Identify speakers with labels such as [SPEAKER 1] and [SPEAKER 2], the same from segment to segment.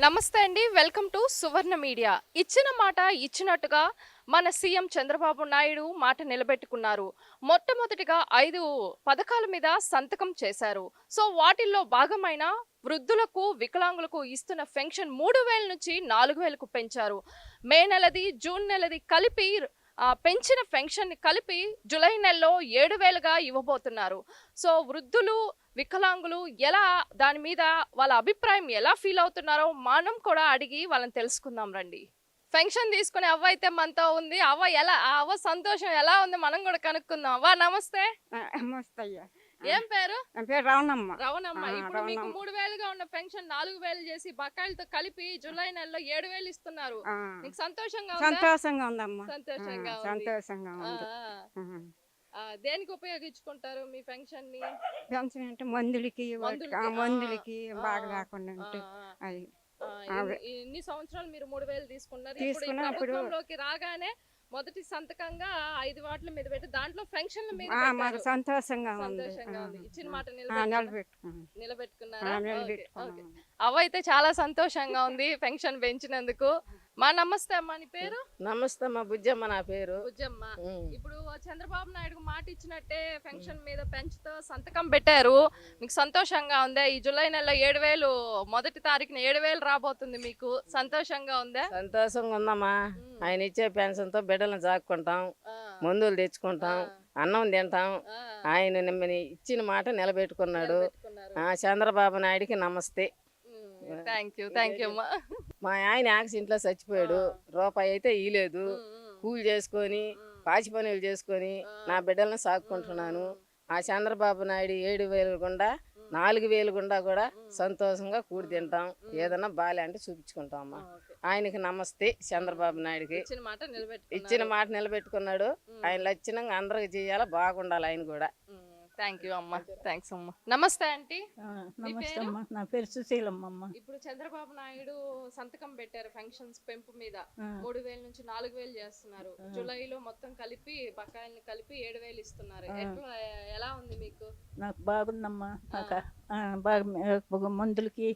[SPEAKER 1] నమస్తే అండి. Welcome to Suvarna media. ఇచ్చిన మాట ఇచ్చినట్టుగా మన సీఎం చంద్రబాబు నాయుడు మాట నిలబెట్టుకున్నారు. మొట్టమొదటిగా 5 పథకాల మీద సంతకం చేశారు. సో వాటిల్లో భాగమైన వృద్ధులకు, వికలాంగులకు ఇస్తున్న పెన్షన్ 3000 నుంచి 4000కు పెంచారు. మే నెలది, జూన్ నెలది కలిపి పెంచిన పెన్షన్ని కలిపి జూలై నెలలో 7000గా ఇవ్వబోతున్నారు. సో వృద్ధులు, వికలాంగులు ఎలా దాని మీద వాళ్ళ అభిప్రాయం ఎలా ఫీల్ అవుతున్నారో మనం కూడా అడిగి వాళ్ళని తెలుసుకుందాం రండి. పెన్షన్ తీసుకునే అవ్వ అయితే మనతో ఉంది. ఆ అవ్వ సంతోషం ఎలా ఉంది మనం కూడా కనుక్కుందాం. అవ్వ నమస్తే.
[SPEAKER 2] మస్తయ్య.
[SPEAKER 1] ఏం పేరు?
[SPEAKER 2] నా పేరు రవణమ్మ.
[SPEAKER 1] రవణమ్మ. ఇప్పుడు మీకు
[SPEAKER 2] రవణమ్మ.
[SPEAKER 1] 3000గా ఉన్న పెన్షన్ 4000 చేసి బకాయిలతో కలిపి జూలై నెలలో 7000 ఇస్తున్నారు.
[SPEAKER 2] ఆ,
[SPEAKER 1] మీకు సంతోషంగా ఉందా?
[SPEAKER 2] సంతోషంగా ఉందమ్మా.
[SPEAKER 1] సంతోషంగా ఉంది.
[SPEAKER 2] సంతోషంగా
[SPEAKER 1] ఆ,
[SPEAKER 2] ఉంది.
[SPEAKER 1] ఆ.
[SPEAKER 2] ఆ.
[SPEAKER 1] దేనికి ఉపయోగించుకుంటారు మీ పెన్షన్ ని?
[SPEAKER 2] పెన్షన్ అంటే మందులకి వాటికి, మందులకి బాగా లేకుండా ఉంటే అది
[SPEAKER 1] ఇన్ని సంవత్సరాలు మీరు 3000 తీసుకున్నారు. ఇప్పుడు ఈ
[SPEAKER 2] తీసుకున్నప్పుడు
[SPEAKER 1] ప్రభుత్వంలోకి రాగానే మొదటి సంతకంగా 5 వాట్ల మీద పెట్టి దాంట్లో పెన్షన్ల మీద
[SPEAKER 2] మాకు
[SPEAKER 1] పెట్టారు.
[SPEAKER 2] సంతోషంగా ఉంది.
[SPEAKER 1] సంతోషంగా ఉంది. ఇచ్చిన మాట
[SPEAKER 2] నిలబెట్టుకున్నాం.
[SPEAKER 1] నిలబెట్టుకున్నారా? Okay, okay.
[SPEAKER 2] నిలబెట్టుకున్నాం.
[SPEAKER 1] అవైతే చాలా సంతోషంగా ఉంది పెన్షన్ పెంచినందుకు. మా నమస్తే అమ్మా. నీ పేరు?
[SPEAKER 3] నమస్తే అమ్మ, బుజ్జమ్మ నా పేరు.
[SPEAKER 1] బుజ్జమ్మ.
[SPEAKER 3] ఉమ్.
[SPEAKER 1] ఇప్పుడు చంద్రబాబు నాయుడు మాట ఇచ్చినట్టే పెన్షన్ మీద పెంచుతూ సంతకం పెట్టారు. మీకు సంతోషంగా ఉందా? ఈ జూలై నెలలో 7000 మొదటి తారీఖున 7000 రాబోతుంది. మీకు సంతోషంగా ఉందా?
[SPEAKER 3] సంతోషంగా ఉందమ్మా. ఆయన ఇచ్చే పెన్షన్ తో బిడ్డలను జాక్కుంటాం,
[SPEAKER 1] ఆ,
[SPEAKER 3] మందులు తెచ్చుకుంటాం, అన్నం తింటాం.
[SPEAKER 1] ఆ,
[SPEAKER 3] ఆయన ఇచ్చిన మాట నిలబెట్టుకున్నాడు.
[SPEAKER 1] నిలబెట్టుకున్నారు.
[SPEAKER 3] చంద్రబాబు నాయుడికి నమస్తే.
[SPEAKER 1] థ్యాంక్ యూ, థ్యాంక్ యూ అమ్మా.
[SPEAKER 3] మా ఆయన యాక్సిడెంట్లో చచ్చిపోయాడు. రూపాయి అయితే ఇయ్యలేదు. కూలి చేసుకొని, పాచి పనులు చేసుకొని నా బిడ్డలను సాగుకుంటున్నాను. ఆ చంద్రబాబు నాయుడు 7000 గుండా 4000 గుండా కూడా సంతోషంగా కూడి తింటాం. ఏదన్నా బాలే అంటే చూపించుకుంటాం అమ్మా. ఆయనకి నమస్తే. చంద్రబాబు నాయుడికి ఇచ్చిన మాట నిలబెట్టుకున్నాడు. ఆయన లక్షణంగా అందరికి చేయాలా, బాగుండాలి ఆయన కూడా.
[SPEAKER 1] థ్యాంక్ యూ అమ్మా. థ్యాంక్స్ అమ్మా. నమస్తే ఆంటీ.
[SPEAKER 4] నమస్తే అమ్మ. నా పేరు సుశీలమ్మ.
[SPEAKER 1] ఇప్పుడు చంద్రబాబు నాయుడు సంతకం పెట్టారు పెన్షన్స్ పెంపు మీద. 3000 నుంచి 4000 చేస్తున్నారు. జూలైలో మొత్తం కలిపి బకాయిల్ని కలిపి 7000 ఇస్తున్నారు. ఎలా ఉంది మీకు?
[SPEAKER 4] నాకు బాగుందమ్మా. నాకు బాగా మందులకి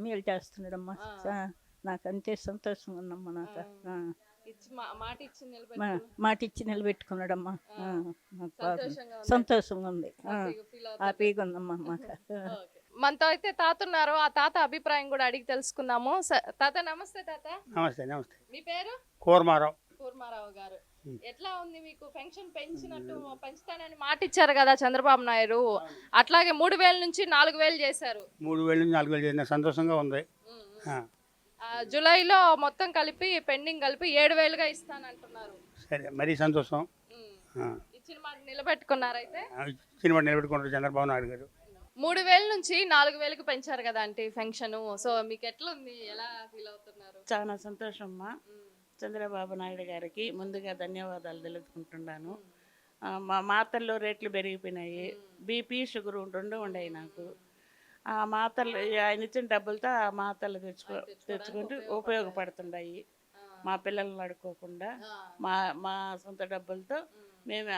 [SPEAKER 4] మేలు చేస్తున్నాడమ్మా. నాకు అంతే సంతోషంగా ఉందమ్మా. నాకు మాట ఇచ్చి నిలబెట్టుకున్నాడమ్మా. నాకు బాగా సంతోషంగా ఉంది. హ్యాపీగా ఉందమ్మా మాకు.
[SPEAKER 1] మనతో అయితే తాత ఉన్నారు. ఆ తాత అభిప్రాయం కూడా అడిగి తెలుసుకుందాము. తాత నమస్తే. తాత
[SPEAKER 5] నమస్తే. నమస్తే.
[SPEAKER 1] మీ పేరు?
[SPEAKER 5] కూర్మారావు.
[SPEAKER 1] కూర్మారావు గారు. ఎట్లా ఉంది మీకు? పెన్షన్ పెంచుతానని మాట ఇచ్చారు కదా చంద్రబాబు నాయుడు. అట్లాగే 3000 నుంచి 4000 చేశారు.
[SPEAKER 5] 3000 నుంచి 4000 చేసిన సంతోషంగా ఉంది.
[SPEAKER 1] జూలైలో మొత్తం కలిపి పెండింగ్ కలిపి 7000గా ఇస్తానంటున్నారు.
[SPEAKER 5] సరే, మరీ సంతోషం.
[SPEAKER 1] ఇచ్చిన మాట నిలబెట్టుకున్నారైతే?
[SPEAKER 5] ఇచ్చిన మాట నిలబెట్టుకుంటారు చంద్రబాబు నాయుడు గారు.
[SPEAKER 1] 3000 నుంచి 4000కి పెంచారు కదా అంటే పెన్షన్. సో మీకు ఎట్లా ఉంది? ఎలా ఫీల్ అవుతున్నారు?
[SPEAKER 6] చాలా సంతోషం అమ్మా. చంద్రబాబు నాయుడు గారికి ముందుగా ధన్యవాదాలు తెలుపుకుంటున్నాను. మా మాతల్లో రేట్లు పెరిగిపోయినాయి. బీపీ, షుగర్ రెండు ఉండేవి నాకు. ఆ మాతలు ఆయన ఇచ్చిన డబ్బులతో ఆ మాతలు తెచ్చుకుంటూ ఉపయోగపడుతున్నాయి. మా పిల్లల్ని అడుక్కోకుండా మా మా సొంత డబ్బులతో మేము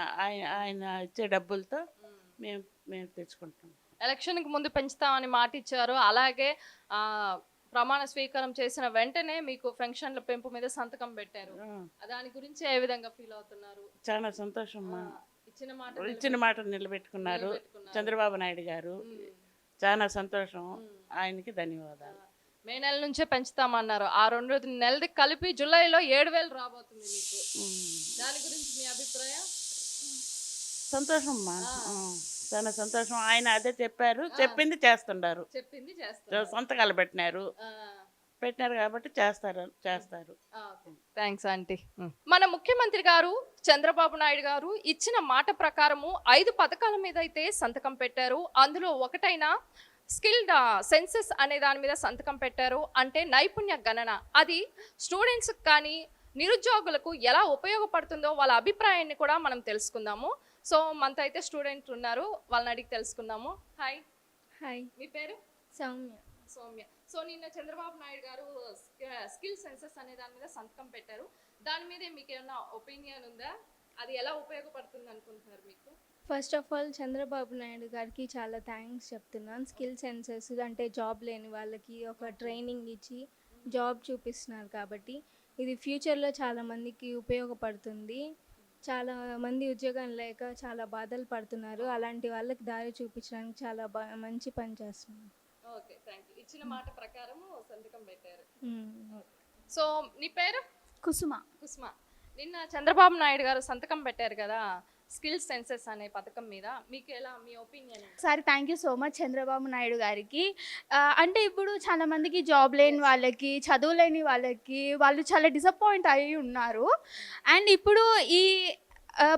[SPEAKER 6] ఆయన ఇచ్చే డబ్బులతో మేము తెచ్చుకుంటాం.
[SPEAKER 1] ఎలక్షన్కి ముందు పెంచుతామని మాట ఇచ్చారు. అలాగే ప్రమాణ స్వీకారం చేసిన వెంటనే మీకు పెన్షన్ల పెంపు మీద సంతకం పెట్టారు. దాని గురించి ఏ విధంగా ఫీల్ అవుతున్నారు?
[SPEAKER 6] చాలా సంతోషం. ఇచ్చిన మాట నిలబెట్టుకున్నారు చంద్రబాబు నాయుడు గారు. చాలా సంతోషం. ఆయనకి ధన్యవాదాలు.
[SPEAKER 1] మే నెల నుంచే పెంచుతామన్నారు. ఆ 2 నెలది కలిపి జూలైలో 7000 రాబోతుంది మీకు. దాని గురించి మీ అభిప్రాయం?
[SPEAKER 6] సంతోషం అమ్మా. చాలా సంతోషం. ఆయన అదే చెప్పారు, చెప్పింది చేస్తున్నారు. సంతకాలు పెట్టినారు కాబట్టి చేస్తారు.
[SPEAKER 1] Thanks aunty. మన ముఖ్యమంత్రి గారు చంద్రబాబు నాయుడు గారు ఇచ్చిన మాట ప్రకారము 5 పథకాల మీద అయితే సంతకం పెట్టారు. అందులో ఒకటైన స్కిల్డ్ సెన్సెస్ అనే దాని మీద సంతకం పెట్టారు. అంటే నైపుణ్య గణన. అది స్టూడెంట్స్ కానీ నిరుద్యోగులకు ఎలా ఉపయోగపడుతుందో వాళ్ళ అభిప్రాయాన్ని కూడా మనం తెలుసుకుందాము. సో మనతో అయితే స్టూడెంట్ ఉన్నారు, వాళ్ళని అడిగి తెలుసుకుందాము. హాయ్.
[SPEAKER 7] హాయ్.
[SPEAKER 1] మీ పేరు?
[SPEAKER 7] సౌమ్య.
[SPEAKER 1] సౌమ్య. సో నిన్న చంద్రబాబు నాయుడు గారు స్కిల్ సెన్సెస్ అనే దాని మీద సంతకం పెట్టారు. దాని మీద మీకు ఏమైనా ఒపీనియన్ ఉందా? అది ఎలా ఉపయోగపడుతుంది అనుకుంటున్నారు మీకు?
[SPEAKER 7] First of all Chandrababu Naidu గారికి చాలా థ్యాంక్స్ చెప్తున్నాను. స్కిల్ సెన్సెస్ అంటే జాబ్ లేని వాళ్ళకి ఒక ట్రైనింగ్ ఇచ్చి జాబ్ చూపిస్తున్నారు కాబట్టి ఇది ఫ్యూచర్లో చాలామందికి ఉపయోగపడుతుంది. చాలా మంది ఉద్యోగం లేక చాలా బాధలు పడుతున్నారు. అలాంటి వాళ్ళకి దారి చూపించడానికి చాలా మంచి పని చేస్తున్నారు.
[SPEAKER 1] Okay, thank you. ఇచ్చిన మాట ప్రకారం సంతకం పెట్టారు.
[SPEAKER 7] మ్మ్.
[SPEAKER 1] సో నీ పేరు?
[SPEAKER 7] కుసుమ.
[SPEAKER 1] కుసుమ. నిన్న చంద్రబాబు నాయుడు గారు సంతకం పెట్టారు కదా స్కిల్ సెన్సెస్ అనే పథకం మీద, మీకు ఎలా, మీ ఒపీనియన్?
[SPEAKER 7] ఒకసారి thank you so much Chandrababu Naidu గారికి. అంటే ఇప్పుడు చాలా మందికి జాబ్ లేని వాళ్ళకి, చదువు లేని వాళ్ళకి వాళ్ళు చాలా డిసప్పాయింట్ అయి ఉన్నారు. అండ్ ఇప్పుడు ఈ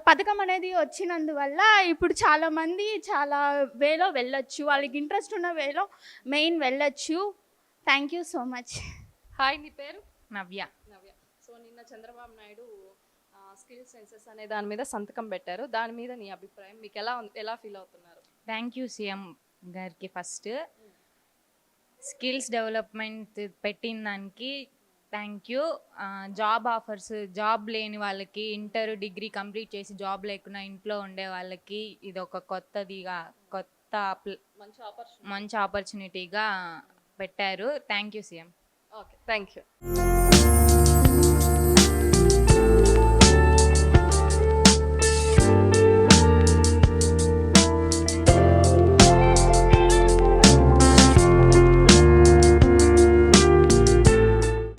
[SPEAKER 7] పథకం అనేది వచ్చినందువల్ల ఇప్పుడు చాలామంది చాలా వేలో వెళ్ళొచ్చు, వాళ్ళకి ఇంట్రెస్ట్ ఉన్న వేలో మెయిన్ వెళ్ళొచ్చు. Thank you so much.
[SPEAKER 1] Hi, నీ పేరు?
[SPEAKER 8] నవ్య.
[SPEAKER 1] నవ్య. సో నిన్న చంద్రబాబు నాయుడు స్కిల్ సెన్సెస్ అనే దాని మీద సంతకం పెట్టారు. దాని మీద నీ అభిప్రాయం, మీకు ఎలా ఫీల్ అవుతున్నారు?
[SPEAKER 8] థ్యాంక్ యూ సీఎం గారికి ఫస్ట్ స్కిల్స్ డెవలప్మెంట్ పెట్టిన దానికి thank you. Job offers, job లేని వాళ్ళకి, ఇంటర్ డిగ్రీ కంప్లీట్ చేసి జాబ్ లేకుండా ఇంట్లో ఉండే వాళ్ళకి ఇది ఒక మంచి ఆపర్చునిటీగా పెట్టారు. Thank you CM.
[SPEAKER 1] Okay, thank you.